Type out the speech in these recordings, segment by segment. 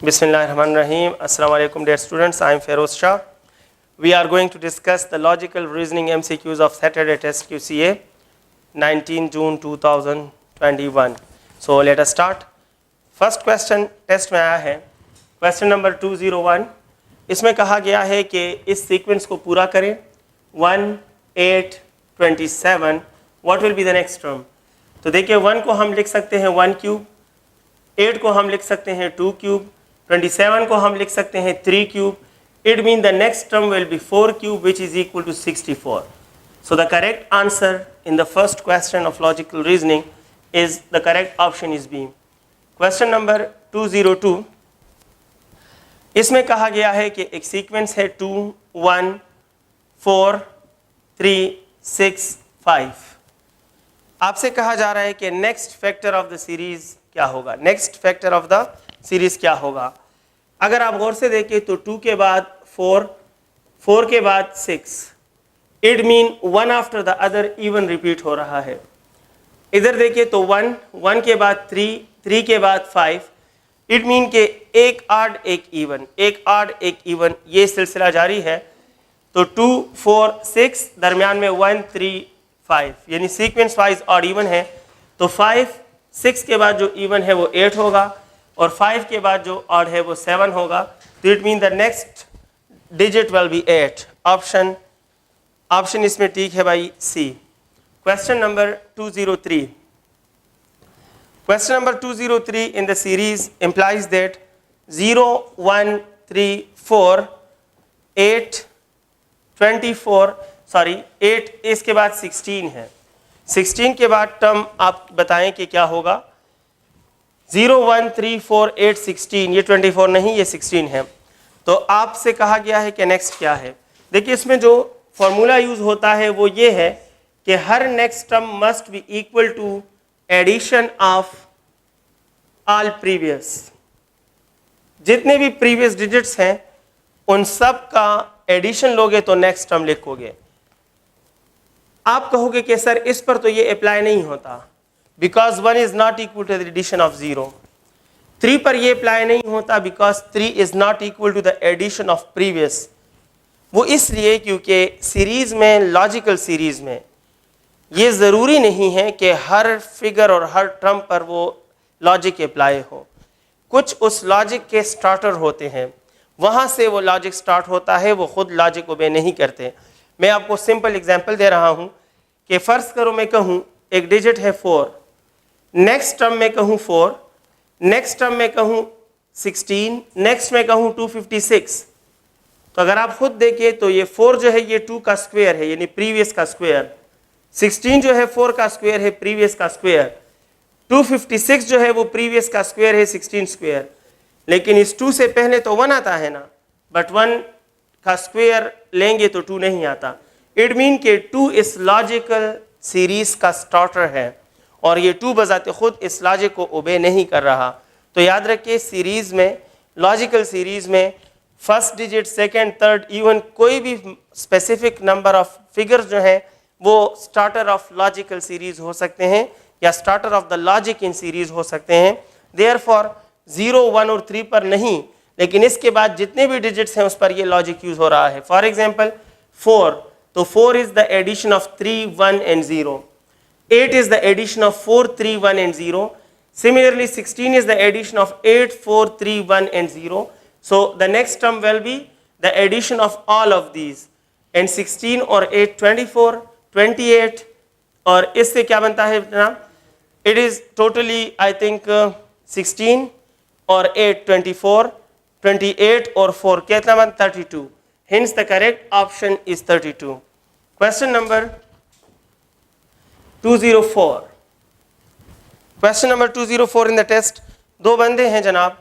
Bismillahirrahmanirrahim. Assalamu alaikum dear students. I am Feroz Shah. We are going to discuss the logical reasoning MCQs of Saturday test QCA 19 June 2021. So let us start. First question test में आया है question number 201. इसमें कहा गया है कि इस sequence को पूरा करें 1, 8, 27. What will be the next term? तो देखिए 1 को हम लिख सकते हैं 1 क्यूब, 8 को हम लिख सकते हैं 2 क्यूब, 27 को हम लिख सकते हैं 3 cube. It means the next term will be 4 cube, which is equal to 64. So the correct answer in the first question of logical reasoning is the correct option is B. Question number 202. इसमें कहा गया है कि एक sequence है 2, 1, 4, 3, 6, 5. आपसे कहा जा रहा है कि next factor of the series क्या होगा, next factor of the series क्या होगा. अगर आप गौर से देखें तो 2 के बाद 4, 4 के बाद 6. It mean one after the other even repeat हो रहा है. इधर देखिए तो 1, 1 के बाद 3, 3 के बाद 5. इट मीन के एक आड एक इवन, एक आड एक इवन, ये सिलसिला जारी है. तो 2, 4, 6 दरमियान में 1, 3, 5 यानी सीक्वेंस वाइज ऑड इवन है. तो 5, 6 के बाद जो इवन है वो 8 होगा और 5 के बाद जो ऑड है वो 7 होगा. तो it mean the next digit will be 8. Option इसमें ठीक है भाई C. Question number 203. Question number 203 in the series implies that 0, 1, 3, 4, 8, 24, sorry 8 इसके बाद 16 है. 16 के बाद टर्म आप बताएं कि क्या होगा. 0, 1, 3, 4, 8, 16, ये 24 नहीं, ये 16 है. तो आपसे कहा गया है कि नेक्स्ट क्या है. देखिए इसमें जो फॉर्मूला यूज होता है वो ये है कि हर next term must be equal to addition of all previous. जितने भी प्रीवियस डिजिट्स हैं उन सब का एडिशन लोगे तो नेक्स्ट टर्म लिखोगे. आप कहोगे कि सर इस पर तो ये अप्लाई नहीं होता because 1 is not equal to the addition of 0. 3 पर ये अप्लाई नहीं होता because 3 is not equal to the addition of previous. वो इसलिए क्योंकि सीरीज में, लॉजिकल सीरीज में ये ज़रूरी नहीं है कि हर फिगर और हर टर्म पर वो लॉजिक अप्लाई हो. कुछ उस लॉजिक के स्टार्टर होते हैं, वहाँ से वो लॉजिक स्टार्ट होता है, वो खुद लॉजिक ओबे नहीं करते. मैं आपको सिंपल एग्जांपल दे रहा हूँ कि फ़र्ज़ करो मैं कहूँ एक डिजिट है 4, नेक्स्ट टर्म में कहूँ 4, नेक्स्ट टर्म में कहूँ 16, नेक्स्ट में कहूँ 256. तो अगर आप खुद देखिए तो ये 4 जो है ये 2 का स्क्वायर है यानी प्रीवियस का स्क्वायर. 16 जो है 4 का स्क्वायर है प्रीवियस का स्क्वायर. 256 जो है वो प्रीवियस का स्क्वायर है 16 स्क्वायर. लेकिन इस 2 से पहले तो 1 आता है ना, बट 1 का स्क्वायर लेंगे तो 2 नहीं आता. इट मीन के 2 इस लॉजिकल सीरीज का स्टार्टर है और ये 2 बजाते खुद इस लॉजिक को ओबे नहीं कर रहा. तो याद रखिए सीरीज में, लॉजिकल सीरीज में first digit, second, third, even कोई भी स्पेसिफिक नंबर ऑफ फिगर्स जो हैं वो स्टार्टर ऑफ लॉजिकल सीरीज हो सकते हैं या starter of the logic in series हो सकते हैं. देयरफॉर 0, 1 और 3 पर नहीं, लेकिन इसके बाद जितने भी डिजिट्स हैं उस पर ये लॉजिक यूज हो रहा है. फॉर एग्जांपल 4, तो 4 is the addition of 3, 1 and 0. 8 is the addition of 4, 3, 1 and 0. Similarly 16 is the addition of 8, 4, 3, 1 and 0. So the next term will be the addition of all of these. And 16 और 8 24, 28 और इससे क्या बनता है जनाब. It is totally I think 16 और 8 24, 28 और 4 कितना बनता 32. Hence the correct option is 32. Question number 204. Question number 204 in the test. 2 बंदे हैं जनाब,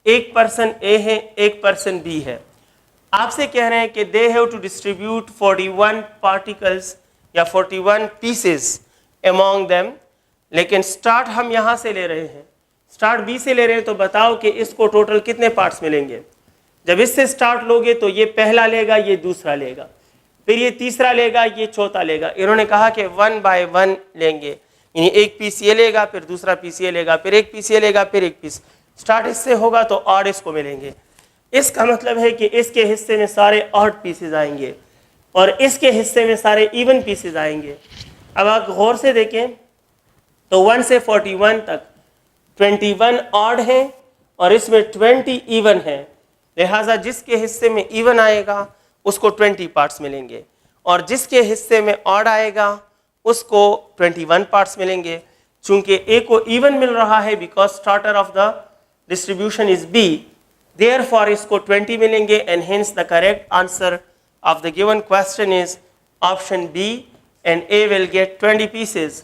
एक पर्सन A है, एक पर्सन B है. आपसे कह रहे हैं कि they have to distribute 41 particles या 41 pieces among them. लेकिन स्टार्ट हम यहाँ से ले रहे हैं, स्टार्ट B से ले रहे हैं. तो बताओ कि इसको टोटल कितने पार्ट्स मिलेंगे. जब इससे स्टार्ट लोगे तो ये पहला लेगा, ये दूसरा लेगा, फिर ये तीसरा लेगा, ये चौथा लेगा. इन्होंने कहा कि 1 by 1 लेंगे, यानी एक पीस ये लेगा, फिर दूसरा पीस ये लेगा, फिर एक पीस ये लेगा, फिर एक पीस. स्टार्ट इससे होगा तो ऑड इसको मिलेंगे। इसका मतलब है कि इसके हिस्से में सारे ऑड पीसेज आएंगे और इसके हिस्से में सारे इवन पीसेज आएंगे। अब आप गौर से देखें तो 1 से 41 तक 21 ऑड है और इसमें 20 इवन है, लिहाजा जिसके हिस्से में इवन आएगा उसको 20 पार्ट्स मिलेंगे और जिसके हिस्से में ऑड आएगा उसको 21 पार्ट्स मिलेंगे। चूंकि ए को इवन मिल रहा है because starter of the distribution is B, therefore इसको 20 मिलेंगे and hence the correct answer of the given question is option B and A will get 20 pieces.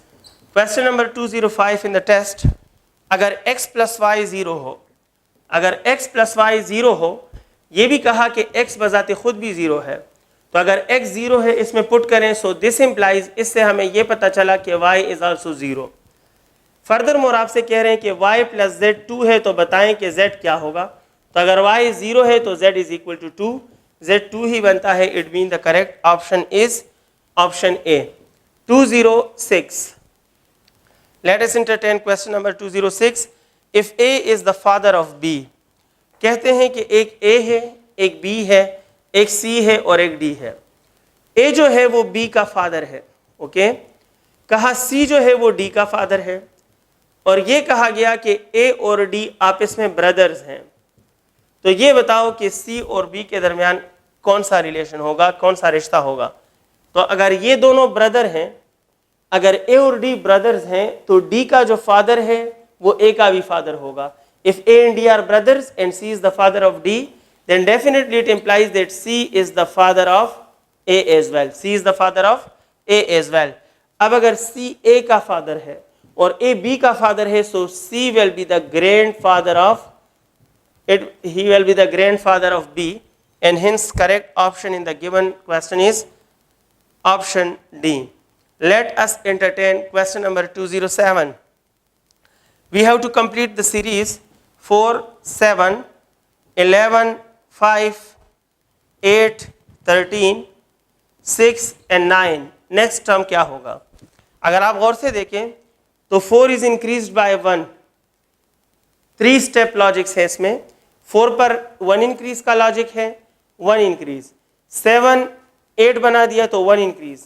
Question number 205 in the test, अगर x plus y 0 हो, अगर x plus y 0 हो, ये भी कहा कि x बजाते खुद भी 0 है, तो अगर x 0 है इसमें पुट करें so this implies, इससे हमें ये पता चला कि y is also 0. फर्दरमोर आपसे कह रहे हैं कि y plus z 2 है तो बताएं कि z क्या होगा, तो अगर y 0 है तो z is equal to 2, Z2 ही बनता है, it mean the correct option is option A. 206, let us entertain question number 206। If A is the father of B, कहते हैं कि एक A है, एक B है, एक C है और एक D है। A जो है वो B का फादर है, ओके, कहा C जो है वो D का फादर है और ये कहा गया कि A और D आपस में ब्रदर्स हैं। तो ये बताओ कि C और B के दरमियान कौन सा रिलेशन होगा, कौन सा रिश्ता होगा। तो अगर ये दोनों ब्रदर हैं, अगर A और D ब्रदर्स हैं तो D का जो फादर है वो A का भी फादर होगा। If A and D are brothers and C is the father of D, then definitely it implies that C is the father of A as well. C is the father of A as well. अब अगर C A का father है और A B का father है, so C will be the grandfather of he will be the grandfather of B, and hence correct option in the given question is option D. Let us entertain question number 207. We have to complete the series 4, 7, 11, 5, 8, 13, 6 and 9. Next term क्या होगा? अगर आप गौर से देखें तो 4 is increased by 1. 3 step logics है इसमें। 4 पर 1 इंक्रीज का लॉजिक है, 1 इंक्रीज, 7 8 बना दिया तो 1 इंक्रीज,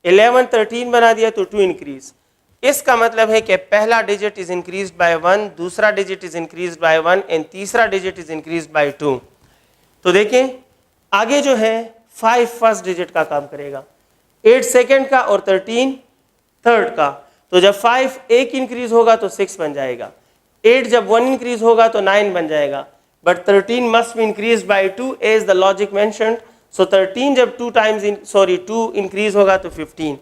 11 13 बना दिया तो 2 इंक्रीज। इसका मतलब है कि पहला डिजिट इज इंक्रीज्ड बाय 1, दूसरा digit is increased by 1 and तीसरा डिजिट इज इंक्रीज्ड बाय 2। तो देखें आगे जो है 5 फर्स्ट डिजिट का काम करेगा, 8 सेकेंड का और 13 थर्ड का। तो जब 5 एक इंक्रीज होगा तो 6 बन जाएगा, 8 जब 1 इंक्रीज होगा तो 9 बन जाएगा, but 13 must be increased by 2 as the logic mentioned. So 13 जब 2 increase होगा तो 15.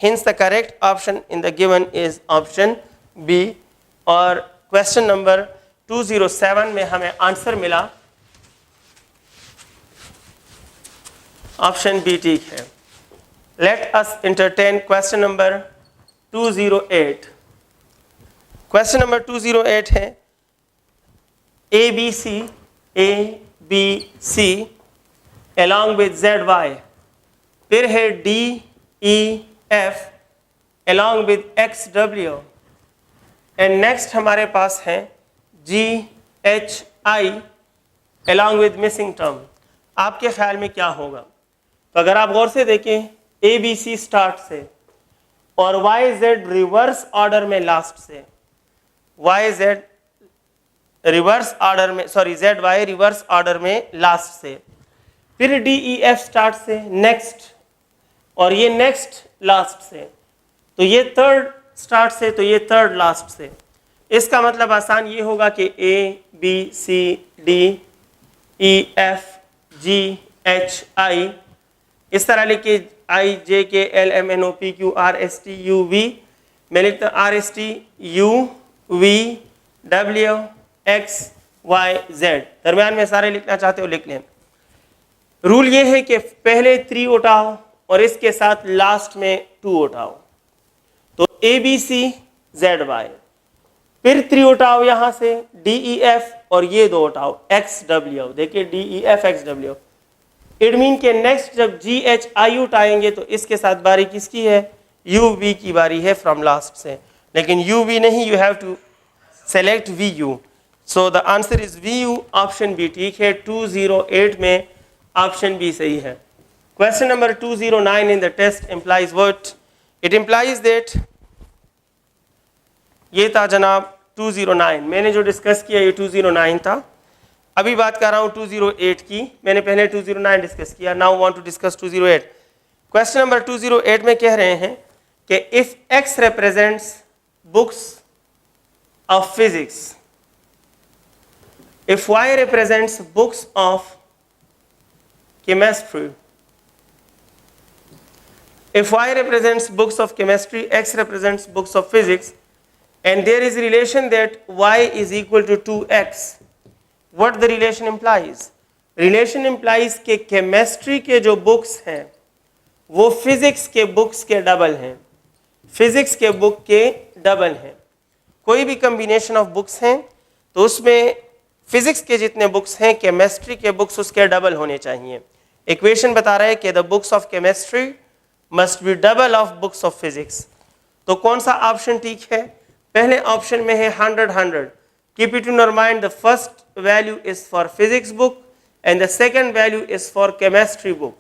Hence the correct option in the given is option B. और question number 207 में हमें आंसर मिला option B ठीक है। Let us entertain question number 208. Question number 208 है ABC along with ZY, फिर है DEF along with XW and next हमारे पास है GHI along with missing term। आपके ख्याल में क्या होगा? तो अगर आप गौर से देखें ABC स्टार्ट से और YZ रिवर्स ऑर्डर में लास्ट से, YZ रिवर्स ऑर्डर में, सॉरी ZY रिवर्स ऑर्डर में लास्ट से, फिर DEF स्टार्ट से नेक्स्ट और ये नेक्स्ट लास्ट से, तो ये थर्ड स्टार्ट से तो ये थर्ड लास्ट से। इसका मतलब आसान ये होगा कि A B C D E F G H I, इस तरह लिखिए I J K L M N O P Q R S T U V, मैं लिखता हूँ R S T U V W X Y Z, दरमियान में सारे लिखना चाहते हो लिख लें। रूल ये है कि पहले 3 उठाओ और इसके साथ लास्ट में 2 उठाओ, तो ABC ZY, फिर 3 उठाओ यहाँ से DEF और ये 2 उठाओ XW, देखिए DEF XW। इट मीन के नेक्स्ट जब GHI उठाएंगे तो इसके साथ बारी किसकी है? UV की बारी है फ्रॉम लास्ट से, लेकिन UV नहीं, you have to select VU। So the answer is V U, option B ठीक है। 208 में ऑप्शन बी सही है। Question number 209 in the test implies what? It implies that, ये था जनाब 209, मैंने जो डिस्कस किया ये 209 था। अभी बात कर रहा हूँ 208 की, मैंने पहले 209 डिस्कस किया। Now want to discuss 208। Question number 208 में कह रहे हैं कि if x represents books of physics, if y represents books of chemistry, if y represents books of chemistry, x represents books of physics, and there is a relation that y is equal to 2x, what the relation implies? Relation implies कि chemistry के जो books हैं वो physics के books के double हैं, physics के book के डबल हैं। कोई भी combination of books हैं तो उसमें फिजिक्स के जितने बुक्स हैं केमिस्ट्री के बुक्स उसके डबल होने चाहिए। इक्वेशन बता रहा है कि the books of chemistry must be double of books of physics. तो कौन सा ऑप्शन ठीक है? पहले ऑप्शन में है 100-100। Keep it in your mind, the first value is for physics book and the second value is for chemistry book.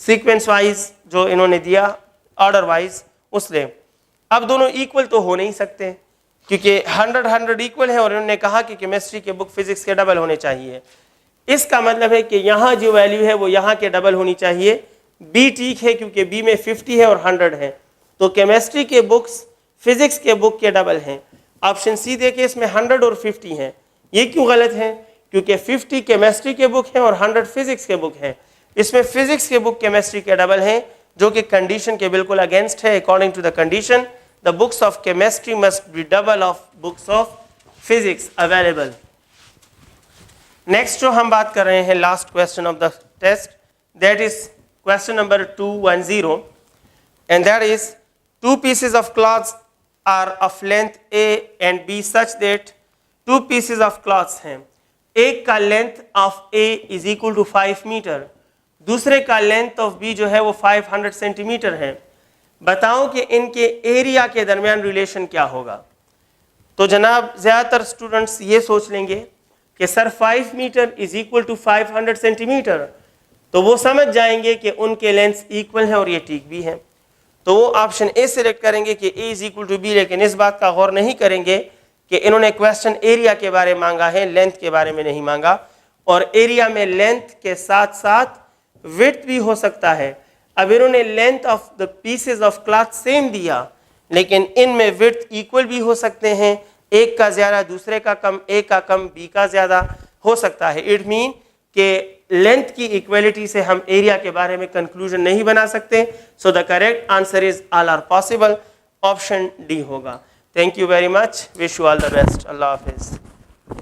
Sequence wise जो इन्होंने दिया, ऑर्डर वाइज उसने। अब दोनों इक्वल तो हो नहीं सकते क्योंकि 100-100 इक्वल है और उन्होंने कहा कि केमिस्ट्री के बुक फिजिक्स के डबल होने चाहिए। इसका मतलब है कि यहाँ जो वैल्यू है वो यहाँ के डबल होनी चाहिए। बी ठीक है क्योंकि बी में 50 है और 100 है, तो केमिस्ट्री के बुक्स फिजिक्स के बुक के डबल हैं। ऑप्शन सी देखिए, इसमें 100 और 50 हैं। ये क्यों गलत है? क्योंकि 50 केमिस्ट्री के बुक हैं और 100 फिजिक्स के बुक हैं। इसमें फिजिक्स के बुक केमिस्ट्री के डबल हैं, जो कि कंडीशन के बिल्कुल अगेंस्ट है। According to the condition the books of chemistry must be double of books of physics available. Next जो हम बात कर रहे हैं last question of the test, that is question number 210, and that is two pieces of cloths are of length A and B such that two pieces of cloths हैं। एक का length of A is equal to 5 metre, दूसरे का length of B जो है वो 500 centimetre है। बताओ कि इनके एरिया के दरमियान रिलेशन क्या होगा। तो जनाब ज़्यादातर स्टूडेंट्स ये सोच लेंगे कि sir 5 metre is equal to 500 centimetre, तो वो समझ जाएंगे कि उनके लेंथ इक्वल हैं और ये ठीक भी हैं, तो वो ऑप्शन ए सिलेक्ट करेंगे कि ए इज इक्वल टू बी। लेकिन इस बात का गौर नहीं करेंगे कि इन्होंने क्वेश्चन एरिया के बारे में मांगा है, लेंथ के बारे में नहीं मांगा। और एरिया में लेंथ के साथ साथ विड्थ भी हो सकता है। अब इन्होंने length of the pieces of cloth same दिया, लेकिन इनमें विड्थ इक्वल भी हो सकते हैं। एक का ज़्यादा दूसरे का कम, एक का कम बी का ज़्यादा हो सकता है। इट मीन कि लेंथ की इक्वलिटी से हम एरिया के बारे में कंक्लूजन नहीं बना सकते। So the correct answer is all are possible, option D होगा। Thank you very much, wish you all the best. अल्लाह हाफिज़।